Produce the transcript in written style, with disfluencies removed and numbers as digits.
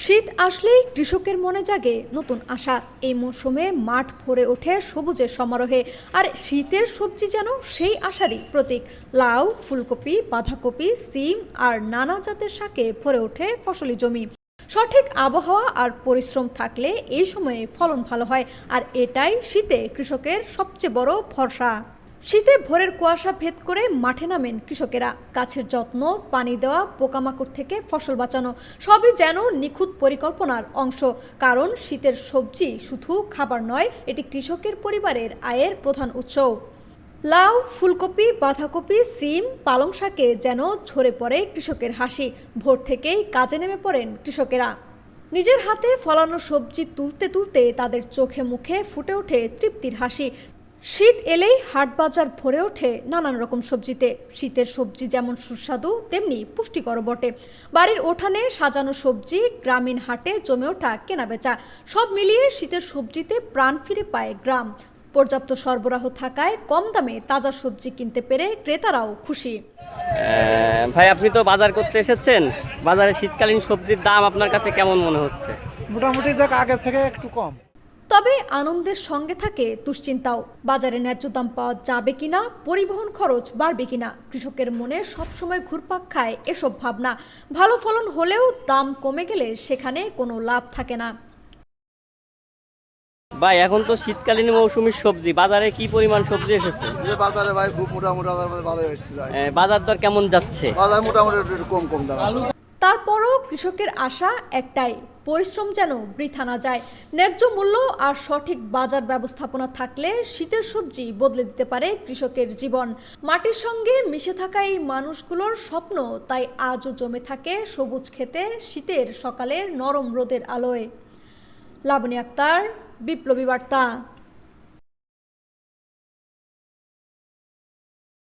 শীত আসলেই কৃষকের মনে জাগে নতুন আশা। এই মৌসুমে মাঠ ভরে ওঠে সবুজের সমারোহে, আর শীতের সবজি যেন সেই আশারই প্রতীক। লাউ, ফুলকপি, বাঁধাকপি, সিম আর নানা জাতের শাকে ভরে ওঠে ফসলি জমি। সঠিক আবহাওয়া আর পরিশ্রম থাকলে এই সময়ে ফলন ভালো হয়, আর এটাই শীতে কৃষকের সবচেয়ে বড় ভরসা। শীতে ভোরের কুয়াশা ভেদ করে মাঠে নামেন কৃষকেরা। গাছের যত্ন, পানি দেওয়া, পোকামাকড় থেকে ফসল বাঁচানো সবই যেন নিখুঁত পরিকল্পনার অংশ। কারণ শীতের সবজি শুধু খাবার নয়, এটি কৃষকের পরিবারের আয়ের প্রধান উৎস। লাউ, ফুলকপি, বাঁধাকপি, সিম, পালং শাকে যেন ঝরে পড়ে কৃষকের হাসি। ভোর থেকেই কাজে নেমে পড়েন কৃষকেরা। নিজের হাতে ফলানো সবজি তুলতে তুলতে তাদের চোখে মুখে ফুটে ওঠে তৃপ্তির হাসি। শীত এলেই হাট বাজার ভরে ওঠে নানান রকম সবজিতে। শীতের সবজি যেমন সুস্বাদু, তেমনি পুষ্টিকর বটে। বাড়ির উঠানে সাজানো সবজি, গ্রামীণ হাটে জমে ওঠা কেনাবেচা, সব মিলিয়ে শীতের সবজিতে প্রাণ ফিরে পায় গ্রাম। পর্যাপ্ত সরবরাহ থাকায় কম দামে তাজা সবজি কিনতে পেরে ক্রেতারাও খুশি। ভাই, আপনি তো বাজার করতে এসেছেন, বাজারে শীতকালীন সবজির দাম আপনার কাছে কেমন মনে হচ্ছে? মোটামুটি যাক আগের থেকে একটু কম। তবে আনন্দের সঙ্গে থাকে দুশ্চিন্তাও। বাজারে ন্যায্য দাম পাওয়া যাবে কিনা, পরিবহন খরচ বাড়বে কিনা, কৃষকের মনে সবসময় ঘুরপাক খায় এসব ভাবনা। ভালো ফলন হলেও দাম কমে গেলে সেখানে কোনো লাভ থাকে না। ভাই, এখন তো শীতকালীন মৌসুমী সবজি, বাজারে কি পরিমাণ সবজি এসেছে? বাজারে ভাই খুব মোটামুটি ভালো এসেছে। বাজার দর কেমন যাচ্ছে? বাজার মোটামুটি একটু কম কম দাম। তারপরও কৃষকের আশা একটাই, পরিশ্রম যেন বৃথা না যায়। ন্যায্য মূল্য আর সঠিক বাজার ব্যবস্থাপনা থাকলে শীতের সবজি বদলে দিতে পারে কৃষকের জীবন। মাটির সঙ্গে মিশে থাকা এই মানুষগুলোর স্বপ্ন তাই আজও জমে থাকে সবুজ খেতে, শীতের সকালের নরম রোদের আলোয়। লাবনী আক্তার, বিপ্লবী বার্তা।